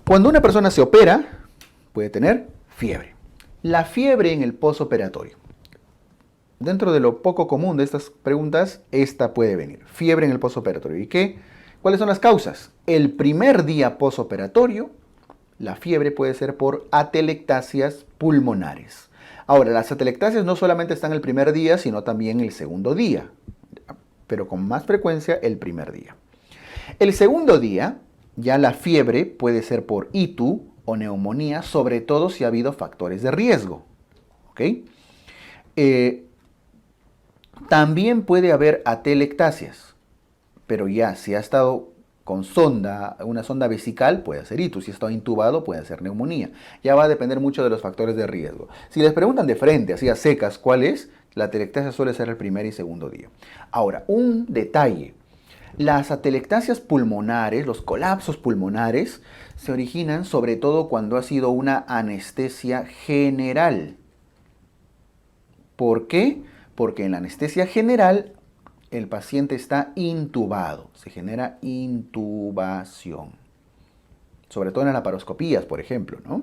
Cuando una persona se opera, puede tener fiebre. La fiebre en el posoperatorio. Dentro de lo poco común de estas preguntas, esta puede venir. Fiebre en el posoperatorio. ¿Y qué? ¿Cuáles son las causas? El primer día posoperatorio, la fiebre puede ser por atelectasias pulmonares. Ahora, las atelectasias no solamente están el primer día, sino también el segundo día, pero con más frecuencia el primer día. El segundo día, ya la fiebre puede ser por ITU o neumonía, sobre todo si ha habido factores de riesgo. ¿Ok? También puede haber atelectasias, pero ya si ha estado con sonda, una sonda vesical, puede ser ITU. Si ha estado intubado, puede ser neumonía. Ya va a depender mucho de los factores de riesgo. Si les preguntan de frente, así a secas, ¿cuál es? La atelectasia suele ser el primer y segundo día. Ahora, un detalle. Las atelectasias pulmonares, los colapsos pulmonares, se originan sobre todo cuando ha sido una anestesia general. ¿Por qué? Porque en la anestesia general el paciente está intubado, se genera intubación. Sobre todo en las laparoscopías, por ejemplo, ¿no?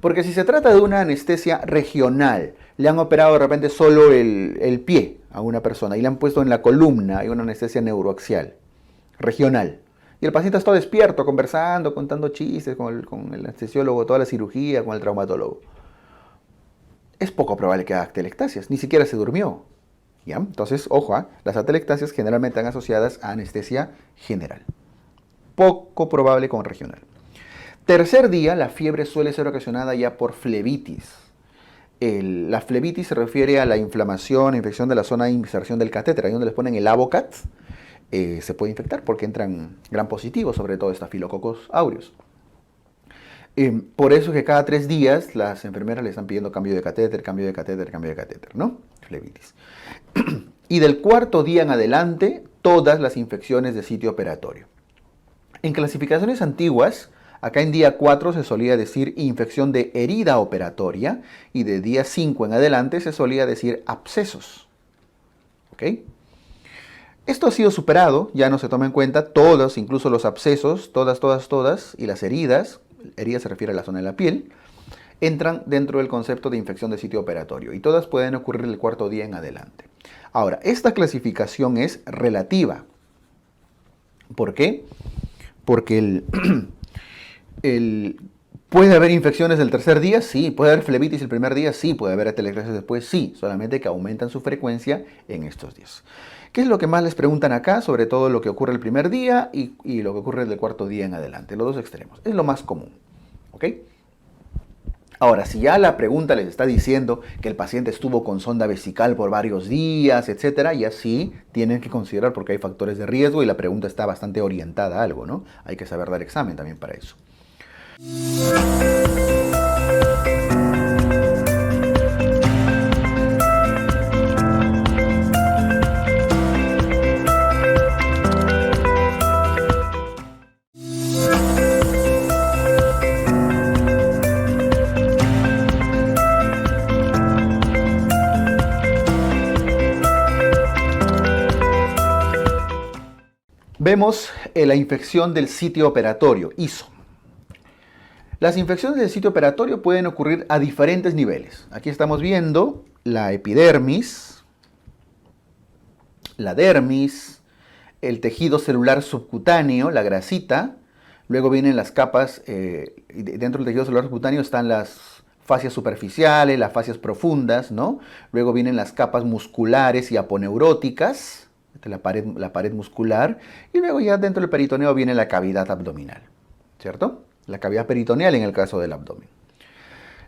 Porque si se trata de una anestesia regional, le han operado de repente solo el pie a una persona y le han puesto en la columna, hay una anestesia neuroaxial, regional. Y el paciente está despierto, conversando, contando chistes con el anestesiólogo, toda la cirugía, con el traumatólogo. Es poco probable que haga atelectasias, ni siquiera se durmió. ¿Ya? Entonces, ojo, las atelectasias generalmente están asociadas a anestesia general. Poco probable con regional. Tercer día, la fiebre suele ser ocasionada ya por flebitis. La flebitis se refiere a la inflamación, infección de la zona de inserción del catéter, ahí donde les ponen el Avocat, se puede infectar porque entran gram positivos, sobre todo Staphylococcus aureus. Por eso que cada 3 días las enfermeras le están pidiendo cambio de catéter, cambio de catéter, cambio de catéter, ¿no? Flebitis. Y del cuarto día en adelante, todas las infecciones de sitio operatorio. En clasificaciones antiguas, acá en día 4 se solía decir infección de herida operatoria y de día 5 en adelante se solía decir abscesos. ¿Ok? Esto ha sido superado, ya no se toma en cuenta todos, incluso los abscesos, todas, y las heridas se refiere a la zona de la piel, entran dentro del concepto de infección de sitio operatorio y todas pueden ocurrir el cuarto día en adelante. Ahora, esta clasificación es relativa. ¿Por qué? Porque ¿puede haber infecciones el tercer día? Sí. ¿Puede haber flebitis el primer día? Sí. ¿Puede haber atelectasias después? Sí. Solamente que aumentan su frecuencia en estos días. ¿Qué es lo que más les preguntan acá? Sobre todo lo que ocurre el primer día y lo que ocurre del cuarto día en adelante. Los dos extremos. Es lo más común. ¿Ok? Ahora, si ya la pregunta les está diciendo que el paciente estuvo con sonda vesical por varios días, etcétera, ya sí tienen que considerar porque hay factores de riesgo y la pregunta está bastante orientada a algo, ¿no? Hay que saber dar examen también para eso. Vemos la infección del sitio operatorio, ISO. Las infecciones del sitio operatorio pueden ocurrir a diferentes niveles. Aquí estamos viendo la epidermis, la dermis, el tejido celular subcutáneo, la grasita. Luego vienen las capas, dentro del tejido celular subcutáneo están las fascias superficiales, las fascias profundas, ¿no? Luego vienen las capas musculares y aponeuróticas, la pared muscular, y luego ya dentro del peritoneo viene la cavidad abdominal, ¿cierto? La cavidad peritoneal en el caso del abdomen.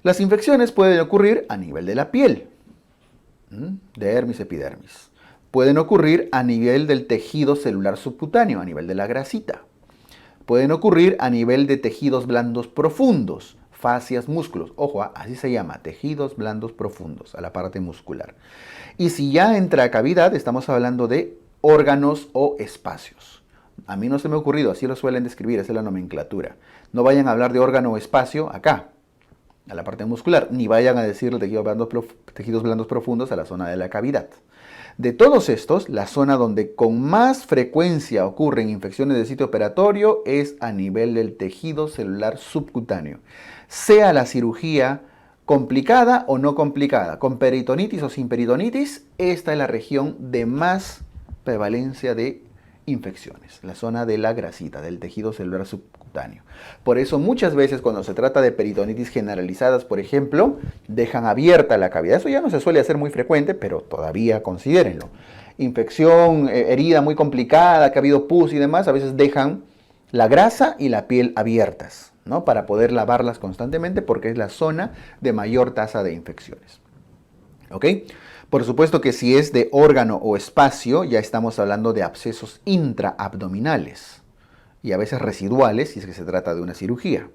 Las infecciones pueden ocurrir a nivel de la piel, dermis, epidermis. Pueden ocurrir a nivel del tejido celular subcutáneo, a nivel de la grasita. Pueden ocurrir a nivel de tejidos blandos profundos, fascias, músculos. Ojo, así se llama, tejidos blandos profundos, a la parte muscular. Y si ya entra a cavidad, estamos hablando de órganos o espacios. A mí no se me ha ocurrido, así lo suelen describir, esa es la nomenclatura. No vayan a hablar de órgano o espacio acá, a la parte muscular, ni vayan a decir tejidos blandos profundos a la zona de la cavidad. De todos estos, la zona donde con más frecuencia ocurren infecciones del sitio operatorio es a nivel del tejido celular subcutáneo, sea la cirugía complicada o no complicada, con peritonitis o sin peritonitis, esta es la región de más prevalencia de infecciones, la zona de la grasita, del tejido celular subcutáneo. Por eso muchas veces cuando se trata de peritonitis generalizadas, por ejemplo, dejan abierta la cavidad. Eso ya no se suele hacer muy frecuente, pero todavía considérenlo. Infección, herida muy complicada, que ha habido pus y demás, a veces dejan la grasa y la piel abiertas, ¿no? Para poder lavarlas constantemente porque es la zona de mayor tasa de infecciones. ¿Ok? Por supuesto que si es de órgano o espacio, ya estamos hablando de abscesos intraabdominales y a veces residuales si es que se trata de una cirugía.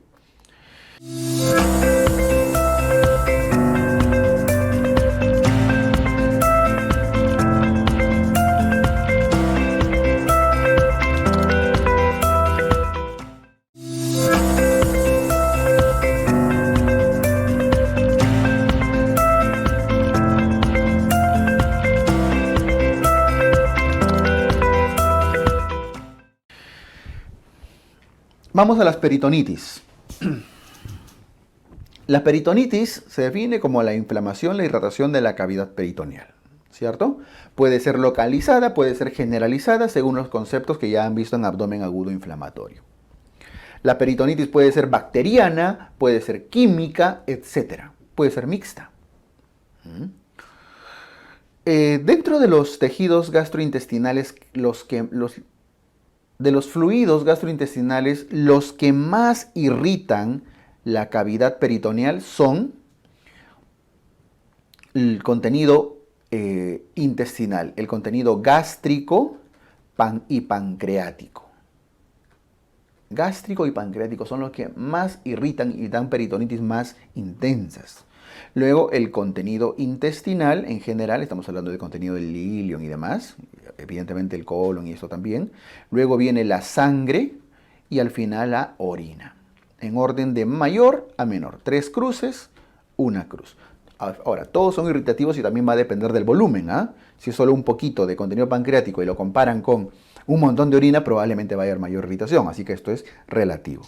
Vamos a las peritonitis. La peritonitis se define como la inflamación, la irritación de la cavidad peritoneal, ¿cierto? Puede ser localizada, puede ser generalizada, según los conceptos que ya han visto en abdomen agudo inflamatorio. La peritonitis puede ser bacteriana, puede ser química, etc. Puede ser mixta. Dentro de los tejidos gastrointestinales, de los fluidos gastrointestinales, los que más irritan la cavidad peritoneal son el contenido intestinal, el contenido gástrico y pancreático. Gástrico y pancreático son los que más irritan y dan peritonitis más intensas. Luego el contenido intestinal en general, estamos hablando del contenido del ilion y demás, evidentemente el colon y eso también. Luego viene la sangre y al final la orina, en orden de mayor a menor. 3 cruces, 1 cruz. Ahora, todos son irritativos y también va a depender del volumen. Si es solo un poquito de contenido pancreático y lo comparan con un montón de orina, probablemente va a haber mayor irritación, así que esto es relativo.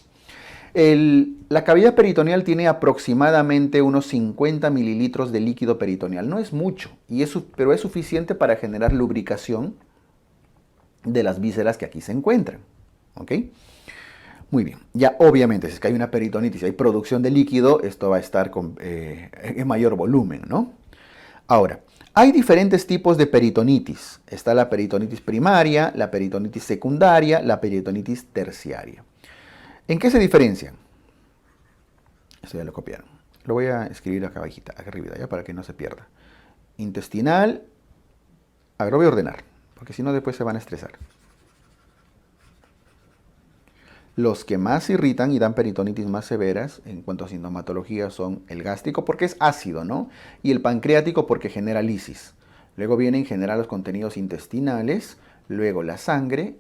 La cavidad peritoneal tiene aproximadamente unos 50 mililitros de líquido peritoneal. No es mucho, pero es suficiente para generar lubricación de las vísceras que aquí se encuentran. ¿Ok? Muy bien. Ya obviamente, si es que hay una peritonitis y hay producción de líquido, esto va a estar en mayor volumen, ¿no? Ahora, hay diferentes tipos de peritonitis. Está la peritonitis primaria, la peritonitis secundaria, la peritonitis terciaria. ¿En qué se diferencian? Esto ya lo copiaron. Lo voy a escribir acá abajita, acá arriba, ya para que no se pierda. Intestinal. A ver, lo voy a ordenar, porque si no después se van a estresar. Los que más irritan y dan peritonitis más severas en cuanto a sintomatología son el gástrico porque es ácido, ¿no? Y el pancreático porque genera lisis. Luego vienen en general los contenidos intestinales, luego la sangre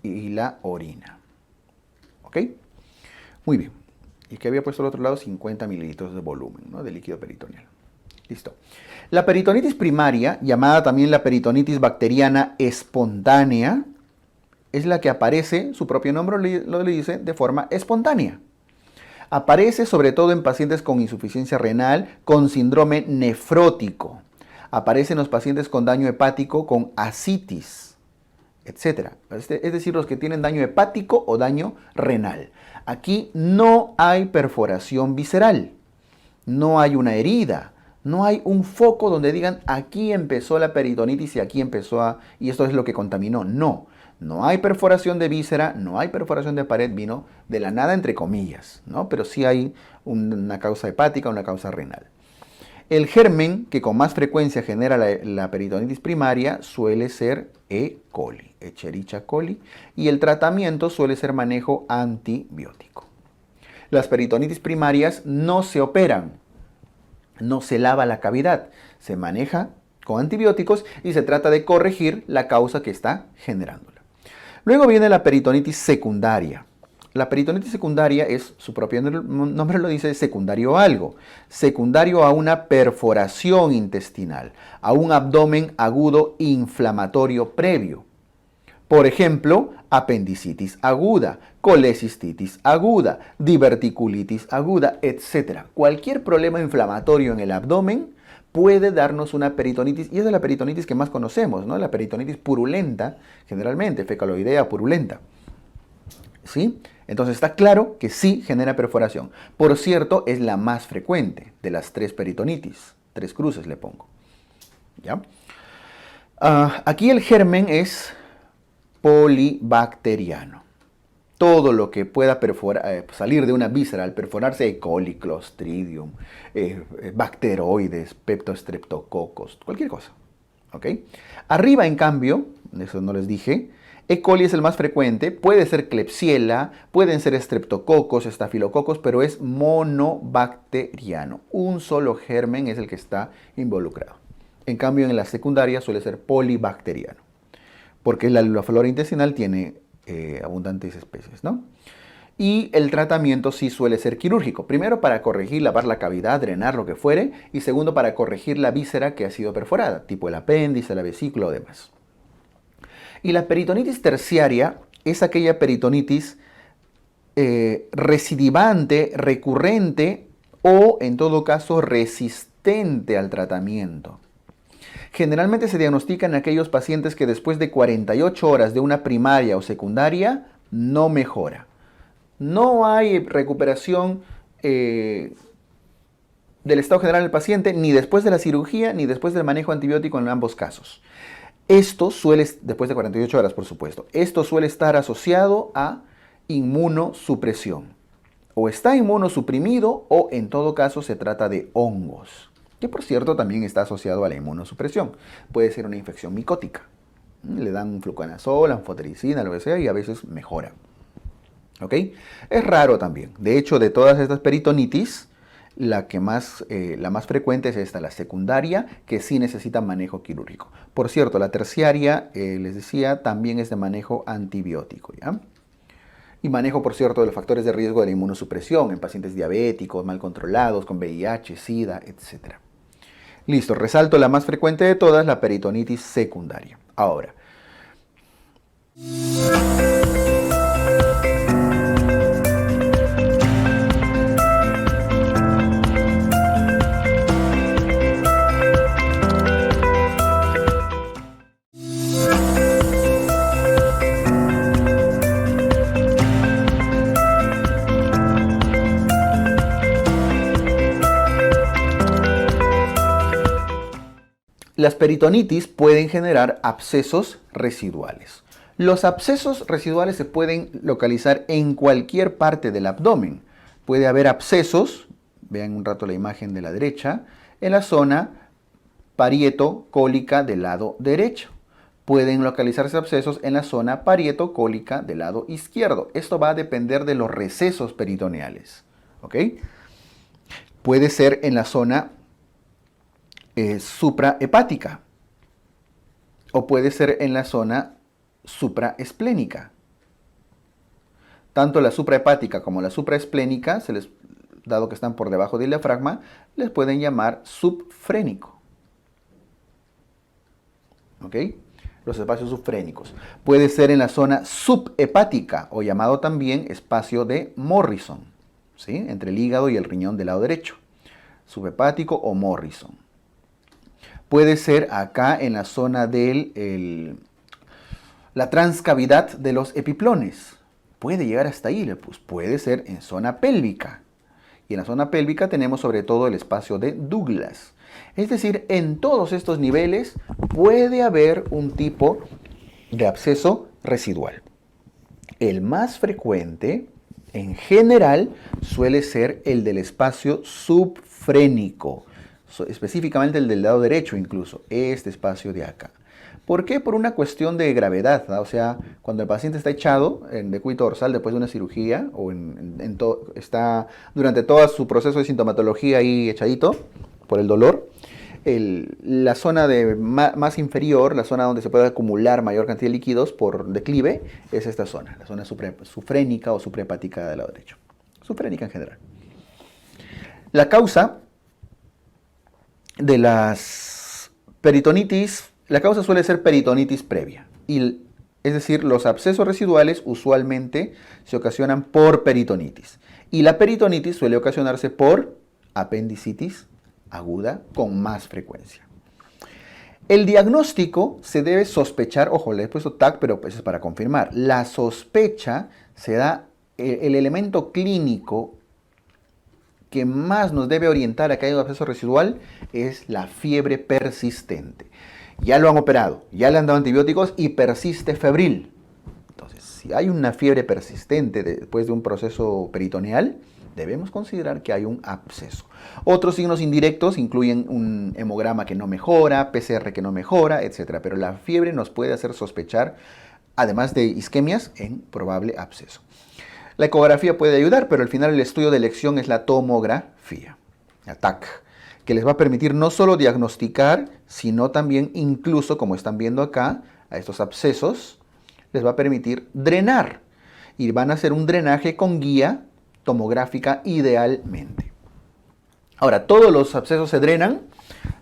y la orina. ¿Ok? Muy bien. Y que había puesto al otro lado 50 mililitros de volumen, ¿no? De líquido peritoneal. Listo. La peritonitis primaria, llamada también la peritonitis bacteriana espontánea, es la que aparece, su propio nombre lo dice, de forma espontánea. Aparece sobre todo en pacientes con insuficiencia renal, con síndrome nefrótico. Aparece en los pacientes con daño hepático, con ascitis, etc. Es decir, los que tienen daño hepático o daño renal. Aquí no hay perforación visceral, no hay una herida, no hay un foco donde digan aquí empezó la peritonitis y aquí y esto es lo que contaminó. No, no hay perforación de víscera, no hay perforación de pared, vino de la nada entre comillas, ¿no? Pero sí hay una causa hepática, una causa renal. El germen que con más frecuencia genera la peritonitis primaria suele ser E. coli, Escherichia coli, y el tratamiento suele ser manejo antibiótico. Las peritonitis primarias no se operan, no se lava la cavidad, se maneja con antibióticos y se trata de corregir la causa que está generándola. Luego viene la peritonitis secundaria. La peritonitis secundaria es, su propio nombre lo dice, secundario a algo. Secundario a una perforación intestinal, a un abdomen agudo inflamatorio previo. Por ejemplo, apendicitis aguda, colecistitis aguda, diverticulitis aguda, etc. Cualquier problema inflamatorio en el abdomen puede darnos una peritonitis, y esa es la peritonitis que más conocemos, ¿no? La peritonitis purulenta, generalmente, fecaloidea purulenta. ¿Sí? Entonces está claro que sí genera perforación. Por cierto, es la más frecuente de las 3 peritonitis. 3 cruces le pongo. ¿Ya? Aquí el germen es polibacteriano. Todo lo que pueda salir de una víscera al perforarse, E. coli, Clostridium, bacteroides, peptostreptococos, cualquier cosa. ¿Ok? Arriba, en cambio, eso no les dije, E. coli es el más frecuente, puede ser Klebsiella, pueden ser estreptococos, estafilococos, pero es monobacteriano. Un solo germen es el que está involucrado. En cambio, en la secundaria suele ser polibacteriano, porque la flora intestinal tiene abundantes especies, ¿no? Y el tratamiento sí suele ser quirúrgico. Primero, para corregir, lavar la cavidad, drenar lo que fuere. Y segundo, para corregir la víscera que ha sido perforada, tipo el apéndice, la vesícula o demás. Y la peritonitis terciaria es aquella peritonitis recidivante, recurrente o, en todo caso, resistente al tratamiento. Generalmente se diagnostica en aquellos pacientes que después de 48 horas de una primaria o secundaria no mejora. No hay recuperación del estado general del paciente ni después de la cirugía ni después del manejo antibiótico en ambos casos. Esto suele, después de 48 horas por supuesto, esto suele estar asociado a inmunosupresión. O está inmunosuprimido o en todo caso se trata de hongos, que por cierto también está asociado a la inmunosupresión. Puede ser una infección micótica. Le dan fluconazol, anfotericina, lo que sea, y a veces mejora. ¿Ok? Es raro también. De hecho, de todas estas peritonitis, la más frecuente es esta, la secundaria, que sí necesita manejo quirúrgico. Por cierto, la terciaria, les decía, también es de manejo antibiótico, ¿ya? Y manejo, por cierto, de los factores de riesgo de la inmunosupresión en pacientes diabéticos, mal controlados, con VIH, SIDA, etc. Listo, resalto la más frecuente de todas, la peritonitis secundaria. Ahora, las peritonitis pueden generar abscesos residuales. Los abscesos residuales se pueden localizar en cualquier parte del abdomen. Puede haber abscesos, vean un rato la imagen de la derecha, en la zona parieto-cólica del lado derecho. Pueden localizarse abscesos en la zona parieto-cólica del lado izquierdo. Esto va a depender de los recesos peritoneales. ¿Ok? Puede ser en la zona suprahepática o puede ser en la zona supraesplénica. Tanto la suprahepática como la supraesplénica, dado que están por debajo del diafragma, les pueden llamar subfrénico. ¿Ok? Los espacios subfrénicos. Puede ser en la zona subhepática o llamado también espacio de Morrison, ¿sí? Entre el hígado y el riñón del lado derecho. Subhepático o Morrison. Puede ser acá en la zona de la transcavidad de los epiplones. Puede llegar hasta ahí, pues puede ser en zona pélvica. Y en la zona pélvica tenemos sobre todo el espacio de Douglas. Es decir, en todos estos niveles puede haber un tipo de absceso residual. El más frecuente, en general, suele ser el del espacio subfrénico. Específicamente el del lado derecho incluso, este espacio de acá. ¿Por qué? Por una cuestión de gravedad, ¿no? O sea, cuando el paciente está echado en decúbito dorsal después de una cirugía o está durante todo su proceso de sintomatología ahí echadito por el dolor, La zona más inferior, la zona donde se puede acumular mayor cantidad de líquidos por declive, es esta zona, la zona sufrénica o suprahepática del lado derecho. Sufrénica en general. La causa de las peritonitis, la causa suele ser peritonitis previa. Es decir, los abscesos residuales usualmente se ocasionan por peritonitis. Y la peritonitis suele ocasionarse por apendicitis aguda con más frecuencia. El diagnóstico se debe sospechar, ojo, le he puesto TAC, pero pues es para confirmar. La sospecha se da, el elemento clínico que más nos debe orientar a que haya un absceso residual es la fiebre persistente. Ya lo han operado, ya le han dado antibióticos y persiste febril. Entonces, si hay una fiebre persistente después de un proceso peritoneal, debemos considerar que hay un absceso. Otros signos indirectos incluyen un hemograma que no mejora, PCR que no mejora, etc. Pero la fiebre nos puede hacer sospechar, además de isquemias, en probable absceso. La ecografía puede ayudar, pero al final el estudio de elección es la tomografía, la TAC, que les va a permitir no solo diagnosticar, sino también, incluso, como están viendo acá, a estos abscesos, les va a permitir drenar. Y van a hacer un drenaje con guía tomográfica idealmente. Ahora, ¿todos los abscesos se drenan?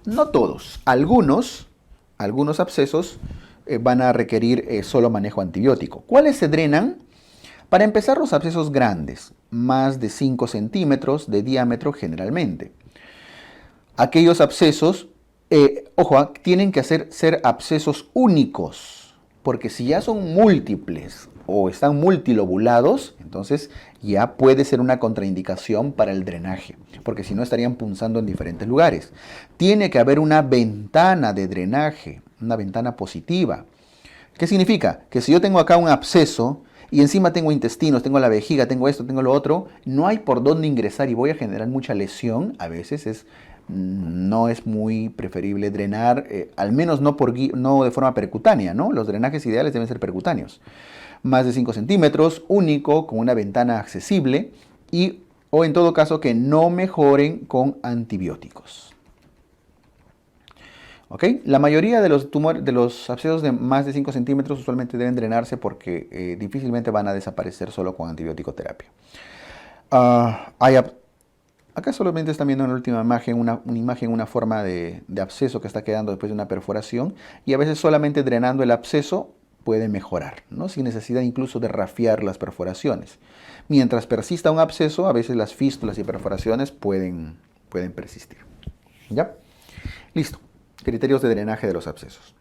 No todos. Algunos abscesos van a requerir solo manejo antibiótico. ¿Cuáles se drenan? Para empezar, los abscesos grandes, más de 5 centímetros de diámetro generalmente. Aquellos abscesos, ojo, tienen que ser abscesos únicos, porque si ya son múltiples o están multilobulados, entonces ya puede ser una contraindicación para el drenaje, porque si no estarían punzando en diferentes lugares. Tiene que haber una ventana de drenaje, una ventana positiva. ¿Qué significa? Que si yo tengo acá un absceso y encima tengo intestinos, tengo la vejiga, tengo esto, tengo lo otro, no hay por dónde ingresar y voy a generar mucha lesión, a veces no es muy preferible drenar, al menos no de forma percutánea, ¿no? Los drenajes ideales deben ser percutáneos. Más de 5 centímetros, único, con una ventana accesible o en todo caso que no mejoren con antibióticos. ¿Ok? La mayoría de los abscesos de más de 5 centímetros usualmente deben drenarse porque difícilmente van a desaparecer solo con antibiótico terapia. Acá solamente están viendo en la última imagen una forma de absceso que está quedando después de una perforación y a veces solamente drenando el absceso puede mejorar, ¿no? Sin necesidad incluso de rafiar las perforaciones. Mientras persista un absceso, a veces las fístulas y perforaciones pueden persistir. ¿Ya? Listo. Criterios de drenaje de los abscesos.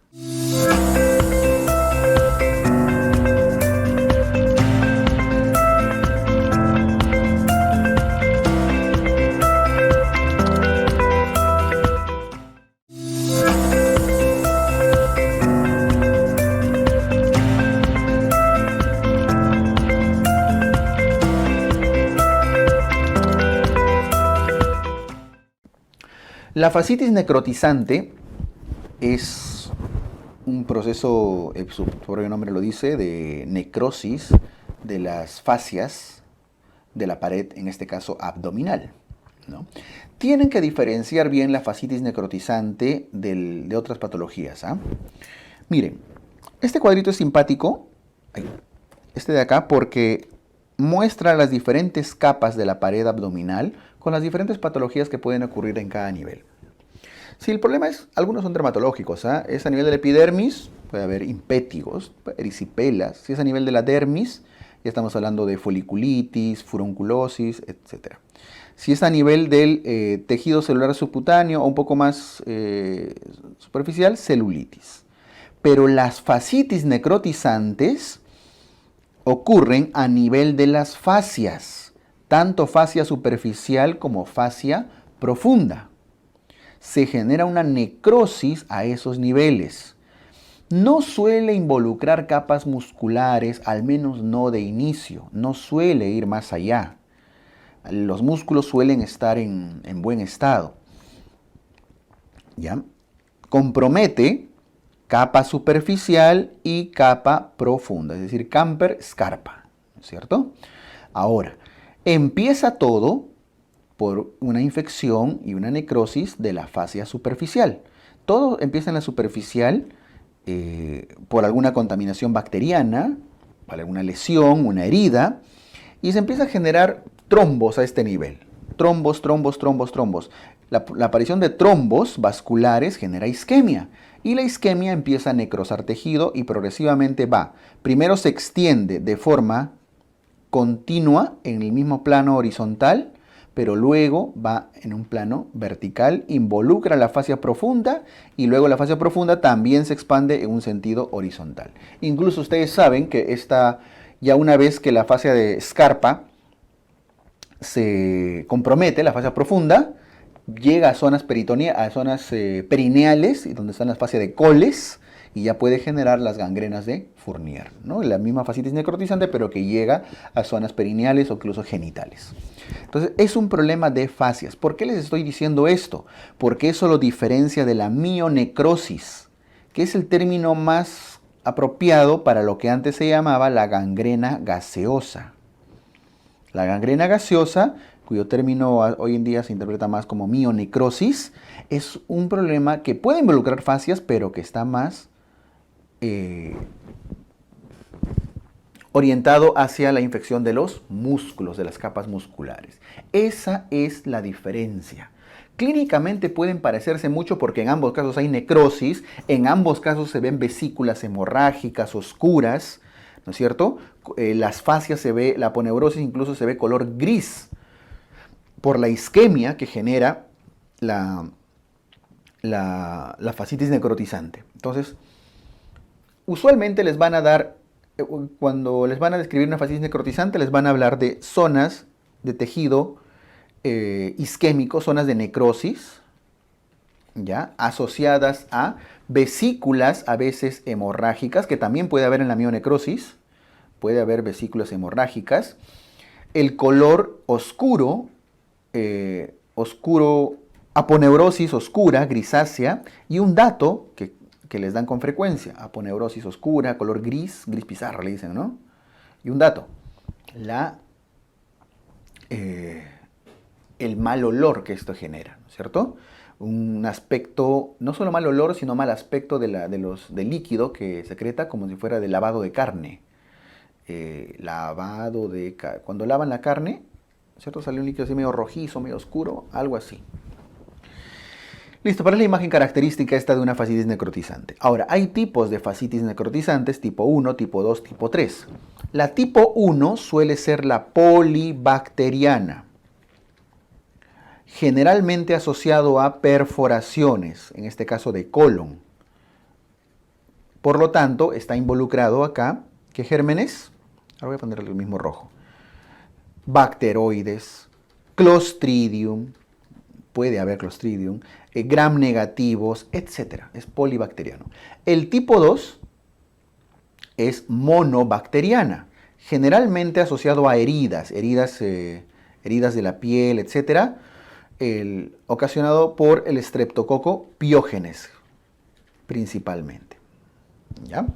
La fascitis necrotizante es un proceso, su propio nombre lo dice, de necrosis de las fascias de la pared, en este caso abdominal, ¿no? Tienen que diferenciar bien la fascitis necrotizante de otras patologías. Miren, este cuadrito es simpático, este de acá, porque muestra las diferentes capas de la pared abdominal con las diferentes patologías que pueden ocurrir en cada nivel. Si el problema es, algunos son dermatológicos, es a nivel de la epidermis, puede haber impétigos, erisipelas. Si es a nivel de la dermis, ya estamos hablando de foliculitis, furunculosis, etc. Si es a nivel del tejido celular subcutáneo o un poco más superficial, celulitis. Pero las fascitis necrotizantes ocurren a nivel de las fascias, tanto fascia superficial como fascia profunda. Se genera una necrosis a esos niveles. No suele involucrar capas musculares, al menos no de inicio, no suele ir más allá. Los músculos suelen estar en buen estado. ¿Ya? Compromete capa superficial y capa profunda, es decir, camper, scarpa, ¿no es cierto? Ahora, empieza todo por una infección y una necrosis de la fascia superficial. Todo empieza en la superficial por alguna contaminación bacteriana, por alguna lesión, una herida, y se empieza a generar trombos a este nivel. Trombos, trombos, trombos, trombos. La aparición de trombos vasculares genera isquemia y la isquemia empieza a necrosar tejido y progresivamente va. Primero se extiende de forma continua en el mismo plano horizontal, pero luego va en un plano vertical, involucra la fascia profunda y luego la fascia profunda también se expande en un sentido horizontal. Incluso ustedes saben que ya una vez que la fascia de Scarpa se compromete, la fascia profunda, llega a zonas perineales, donde están las fascias de Coles, y ya puede generar las gangrenas de Fournier, ¿no? La misma fascitis necrotizante, pero que llega a zonas perineales o incluso genitales. Entonces, es un problema de fascias. ¿Por qué les estoy diciendo esto? Porque eso lo diferencia de la mionecrosis, que es el término más apropiado para lo que antes se llamaba la gangrena gaseosa. La gangrena gaseosa, cuyo término hoy en día se interpreta más como mionecrosis, es un problema que puede involucrar fascias, pero que está más orientado hacia la infección de los músculos, de las capas musculares. Esa es la diferencia. Clínicamente pueden parecerse mucho porque en ambos casos hay necrosis, en ambos casos se ven vesículas hemorrágicas oscuras, ¿no es cierto? Las fascias se ve, la aponeurosis incluso se ve color gris por la isquemia que genera la fascitis necrotizante. Entonces, usualmente les van a dar, cuando les van a describir una fascitis necrotizante, les van a hablar de zonas de tejido isquémico, zonas de necrosis, ¿ya? Asociadas a vesículas a veces hemorrágicas, que también puede haber en la mionecrosis, puede haber vesículas hemorrágicas, el color oscuro, aponeurosis oscura, grisácea, y un dato que les dan con frecuencia, aponeurosis oscura, color gris, gris pizarra le dicen, ¿no? Y un dato, el mal olor que esto genera, ¿no es cierto? Un aspecto, no solo mal olor, sino mal aspecto del líquido que secreta como si fuera de lavado de carne. Cuando lavan la carne, ¿cierto? Sale un líquido así medio rojizo, medio oscuro, algo así. Listo, para la imagen característica esta de una fascitis necrotizante. Ahora, hay tipos de fascitis necrotizantes, tipo 1, tipo 2, tipo 3. La tipo 1 suele ser la polibacteriana, generalmente asociado a perforaciones, en este caso de colon. Por lo tanto, está involucrado acá, ¿qué gérmenes? Ahora voy a ponerle el mismo rojo. Bacteroides, Clostridium, puede haber Clostridium, gram negativos, etc. Es polibacteriano. El tipo 2 es monobacteriana, generalmente asociado a heridas de la piel, etc. Ocasionado por el Streptococo piógenes, principalmente. ¿Ya?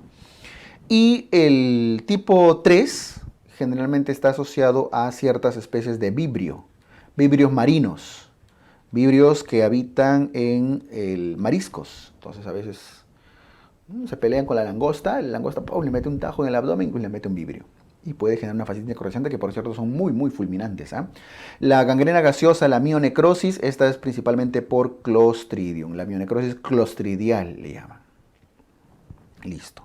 Y el tipo 3 generalmente está asociado a ciertas especies de vibrio, vibrios marinos, vibrios que habitan en mariscos. Entonces a veces se pelean con la langosta le mete un tajo en el abdomen y le mete un vibrio. Y puede generar una fascitis necrotizante que por cierto son muy, muy fulminantes. La gangrena gaseosa, la mionecrosis, esta es principalmente por Clostridium. La mionecrosis clostridial le llaman. Listo.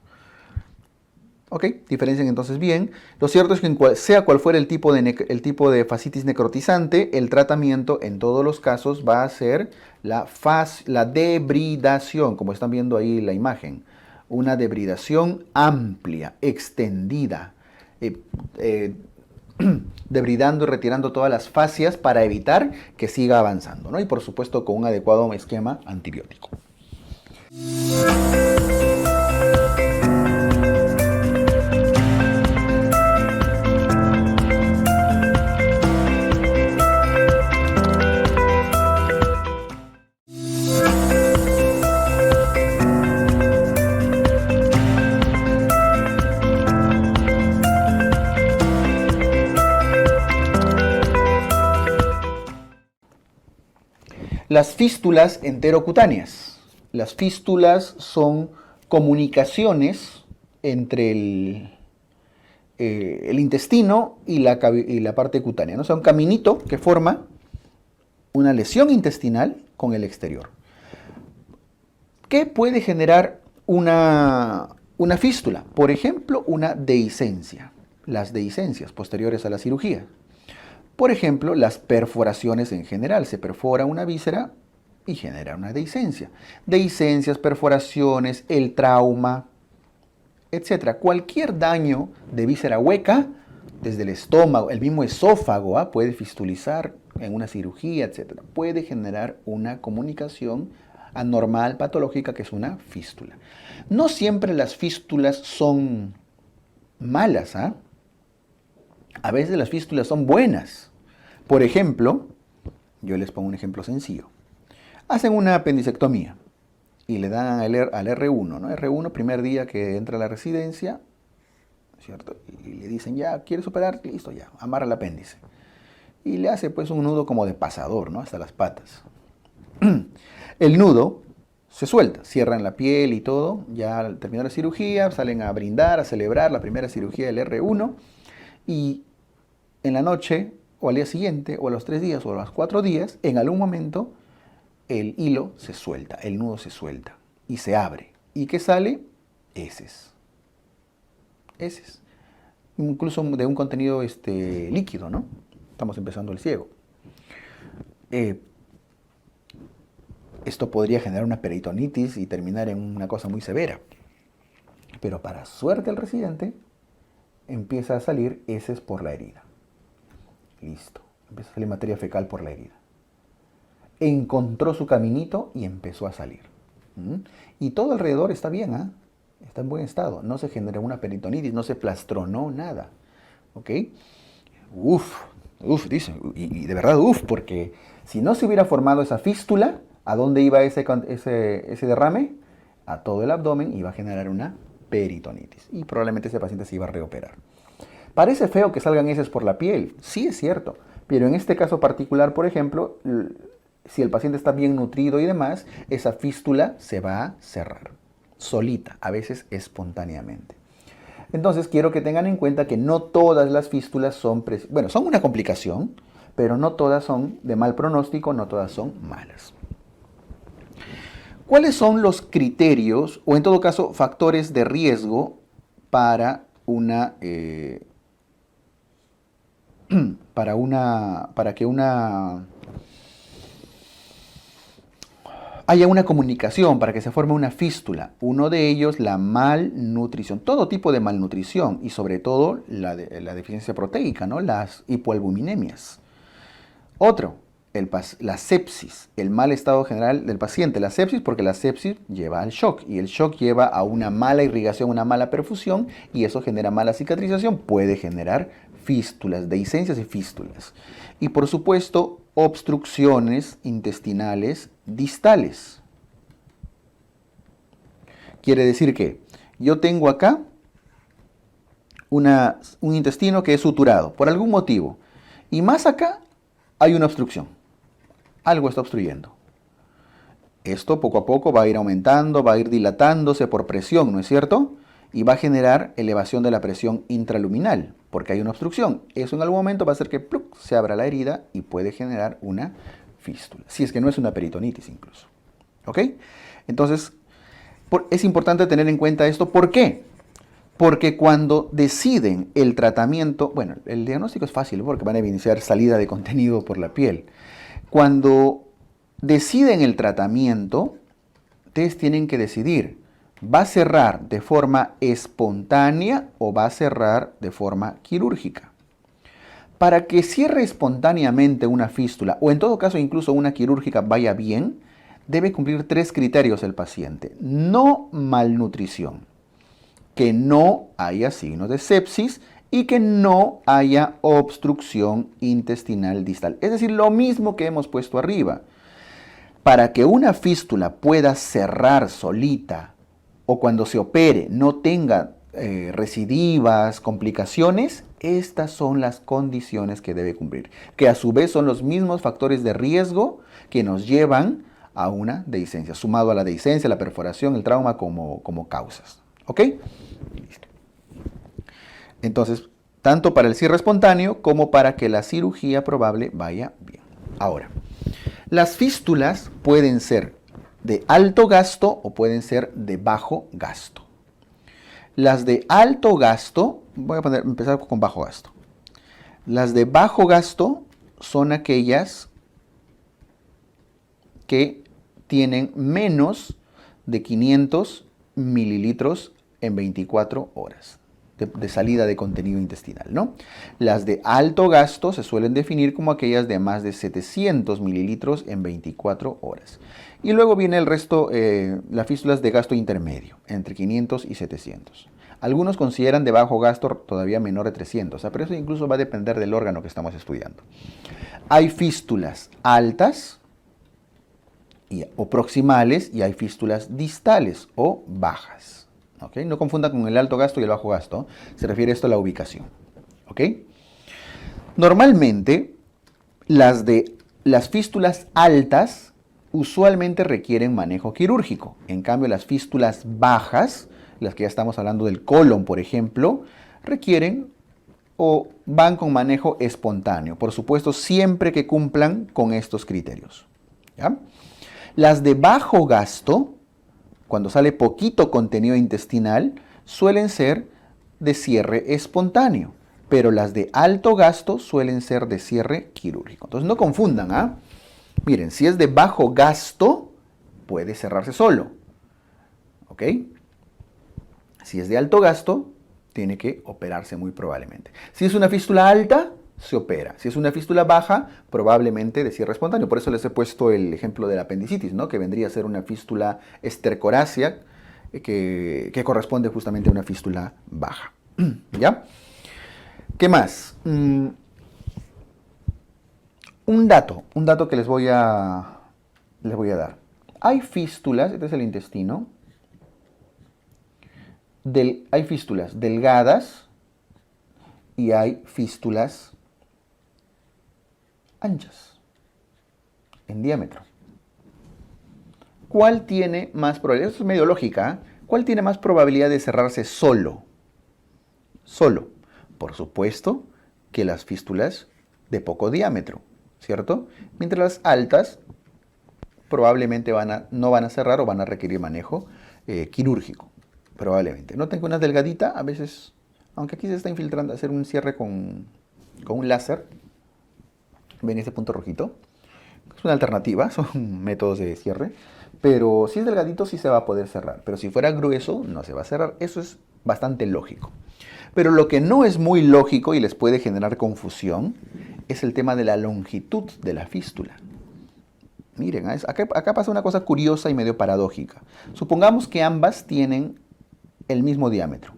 Ok, diferencian entonces bien. Lo cierto es que sea cual fuera el tipo de fascitis necrotizante, el tratamiento en todos los casos va a ser la debridación, como están viendo ahí la imagen. Una debridación amplia, extendida, debridando y retirando todas las fascias para evitar que siga avanzando, ¿no? Y por supuesto con un adecuado esquema antibiótico. Las fístulas enterocutáneas. Las fístulas son comunicaciones entre el intestino y la parte cutánea, ¿no? O sea, un caminito que forma una lesión intestinal con el exterior. ¿Qué puede generar una fístula? Por ejemplo, una dehiscencia. Las dehiscencias posteriores a la cirugía. Por ejemplo, las perforaciones en general. Se perfora una víscera y genera una dehiscencia. Dehiscencias, perforaciones, el trauma, etc. Cualquier daño de víscera hueca, desde el estómago, el mismo esófago, puede fistulizar en una cirugía, etc. Puede generar una comunicación anormal, patológica, que es una fístula. No siempre las fístulas son malas, A veces las fístulas son buenas. Por ejemplo, yo les pongo un ejemplo sencillo. Hacen una apendicectomía y le dan al R1, ¿no? R1, primer día que entra a la residencia, ¿cierto? Y le dicen, ya, ¿quieres operar? Listo, ya, amarra el apéndice. Y le hace pues un nudo como de pasador, ¿no? Hasta las patas. El nudo se suelta, cierran la piel y todo, ya al terminar la cirugía, salen a brindar, a celebrar la primera cirugía del R1 y en la noche o al día siguiente o a los 3 días o a los 4 días, en algún momento el hilo se suelta, el nudo se suelta y se abre. ¿Y qué sale? Heces. Heces. Incluso de un contenido líquido, ¿no? Estamos empezando el ciego. Esto podría generar una peritonitis y terminar en una cosa muy severa. Pero para suerte del residente, empieza a salir heces por la herida. Listo. Empieza a salir materia fecal por la herida. Encontró su caminito y empezó a salir. Y todo alrededor está bien, está en buen estado. No se generó una peritonitis, no se plastronó nada. ¿Ok? Dice. Y de verdad, porque si no se hubiera formado esa fístula, ¿a dónde iba ese derrame? A todo el abdomen, iba a generar una peritonitis. Y probablemente ese paciente se iba a reoperar. Parece feo que salgan heces por la piel. Sí, es cierto. Pero en este caso particular, por ejemplo, si el paciente está bien nutrido y demás, esa fístula se va a cerrar. Solita, a veces espontáneamente. Entonces, quiero que tengan en cuenta que no todas las fístulas son una complicación, pero no todas son de mal pronóstico, no todas son malas. ¿Cuáles son los criterios, o en todo caso, factores de riesgo para que haya una comunicación, para que se forme una fístula? Uno de ellos, la malnutrición, todo tipo de malnutrición y sobre todo la deficiencia proteica, ¿no? Las hipoalbuminemias. Otro, la sepsis, el mal estado general del paciente. La sepsis, porque la sepsis lleva al shock y el shock lleva a una mala irrigación, una mala perfusión y eso genera mala cicatrización, puede generar fístulas, dehiscencias y fístulas. Y por supuesto, obstrucciones intestinales distales. Quiere decir que yo tengo acá un intestino que es suturado por algún motivo y más acá hay una obstrucción. Algo está obstruyendo. Esto poco a poco va a ir aumentando, va a ir dilatándose por presión, ¿no es cierto? Y va a generar elevación de la presión intraluminal, porque hay una obstrucción. Eso en algún momento va a hacer que se abra la herida y puede generar una fístula. Si es que no es una peritonitis incluso. ¿Ok? Entonces, es importante tener en cuenta esto. ¿Por qué? Porque cuando deciden el tratamiento, el diagnóstico es fácil porque van a iniciar salida de contenido por la piel. Cuando deciden el tratamiento, ustedes tienen que decidir, ¿va a cerrar de forma espontánea o va a cerrar de forma quirúrgica? Para que cierre espontáneamente una fístula, o en todo caso incluso una quirúrgica vaya bien, debe cumplir 3 criterios el paciente. No malnutrición, que no haya signos de sepsis y que no haya obstrucción intestinal distal. Es decir, lo mismo que hemos puesto arriba. Para que una fístula pueda cerrar solita o cuando se opere no tenga recidivas, complicaciones, estas son las condiciones que debe cumplir, que a su vez son los mismos factores de riesgo que nos llevan a una dehiscencia, sumado a la dehiscencia, la perforación, el trauma como causas. ¿Ok? Listo. Entonces, tanto para el cierre espontáneo como para que la cirugía probable vaya bien. Ahora, las fístulas pueden ser de alto gasto o pueden ser de bajo gasto. Las de alto gasto, voy a empezar con bajo gasto. Las de bajo gasto son aquellas que tienen menos de 500 mililitros en 24 horas de salida de contenido intestinal, ¿no? Las de alto gasto se suelen definir como aquellas de más de 700 mililitros en 24 horas. Y luego viene el resto, las fístulas de gasto intermedio, entre 500 y 700. Algunos consideran de bajo gasto todavía menor de 300, pero eso incluso va a depender del órgano que estamos estudiando. Hay fístulas altas o proximales y hay fístulas distales o bajas. ¿Okay? No confundan con el alto gasto y el bajo gasto. Se refiere esto a la ubicación. ¿Okay? Normalmente, las fístulas altas usualmente requieren manejo quirúrgico. En cambio, las fístulas bajas, las que ya estamos hablando del colon, por ejemplo, requieren o van con manejo espontáneo. Por supuesto, siempre que cumplan con estos criterios. ¿Ya? Las de bajo gasto, cuando sale poquito contenido intestinal, suelen ser de cierre espontáneo, pero las de alto gasto suelen ser de cierre quirúrgico. Entonces no confundan, ¿ah? Miren, si es de bajo gasto, puede cerrarse solo, ¿ok? Si es de alto gasto, tiene que operarse muy probablemente. Si es una fístula alta, se opera. Si es una fístula baja, probablemente de cierre espontáneo. Por eso les he puesto el ejemplo de la apendicitis, ¿no? Que vendría a ser una fístula estercorácea que corresponde justamente a una fístula baja. ¿Ya? ¿Qué más? Un dato que les voy a dar. Hay fístulas, este es el intestino, hay fístulas delgadas y hay fístulas anchas en diámetro. ¿Cuál tiene más probabilidad? Esto es medio lógica. ¿Cuál tiene más probabilidad de cerrarse solo? Solo. Por supuesto que las fístulas de poco diámetro, ¿cierto? Mientras las altas probablemente no van a cerrar o van a requerir manejo quirúrgico. Probablemente. Noten que una delgadita, a veces, aunque aquí se está infiltrando, hacer un cierre con un láser. ¿Ven ese punto rojito? Es una alternativa, son métodos de cierre. Pero si es delgadito sí se va a poder cerrar. Pero si fuera grueso no se va a cerrar. Eso es bastante lógico. Pero lo que no es muy lógico y les puede generar confusión es el tema de la longitud de la fístula. Miren, acá pasa una cosa curiosa y medio paradójica. Supongamos que ambas tienen el mismo diámetro.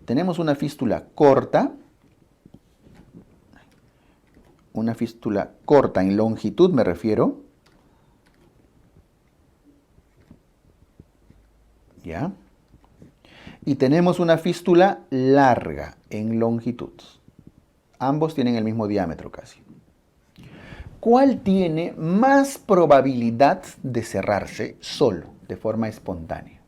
Tenemos una fístula corta en longitud me refiero, ¿ya? Y tenemos una fístula larga en longitud. Ambos tienen el mismo diámetro casi. ¿Cuál tiene más probabilidad de cerrarse solo, de forma espontánea?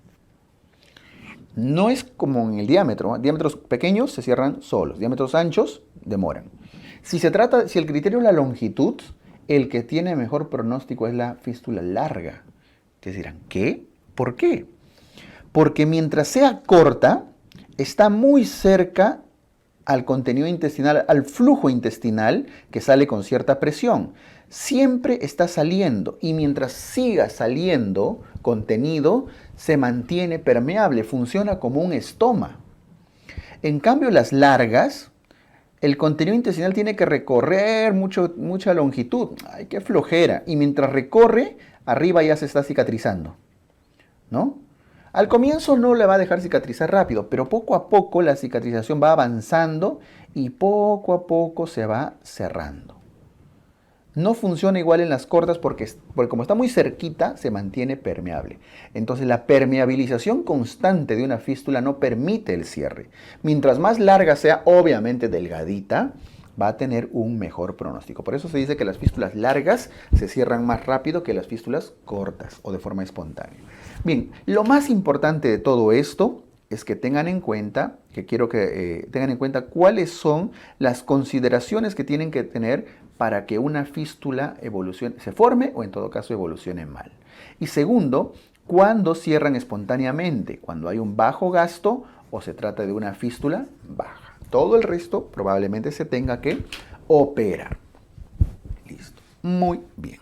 No es como en el diámetro. Diámetros pequeños se cierran solos, diámetros anchos demoran. Si el criterio es la longitud, el que tiene mejor pronóstico es la fístula larga. Ustedes dirán, ¿qué? ¿Por qué? Porque mientras sea corta, está muy cerca al contenido intestinal, al flujo intestinal que sale con cierta presión. Siempre está saliendo y mientras siga saliendo contenido, se mantiene permeable, funciona como un estoma. En cambio, las largas, el contenido intestinal tiene que recorrer mucha longitud. ¡Ay, qué flojera! Y mientras recorre, arriba ya se está cicatrizando, ¿no? Al comienzo no le va a dejar cicatrizar rápido, pero poco a poco la cicatrización va avanzando y poco a poco se va cerrando. No funciona igual en las cortas porque como está muy cerquita, se mantiene permeable. Entonces la permeabilización constante de una fístula no permite el cierre. Mientras más larga sea, obviamente delgadita, va a tener un mejor pronóstico. Por eso se dice que las fístulas largas se cierran más rápido que las fístulas cortas o de forma espontánea. Bien, lo más importante de todo esto es que tengan en cuenta, que quiero que tengan en cuenta cuáles son las consideraciones que tienen que tener para que una fístula se forme o en todo caso evolucione mal. Y segundo, cuándo cierran espontáneamente, cuando hay un bajo gasto o se trata de una fístula baja. Todo el resto probablemente se tenga que operar. Listo. Muy bien.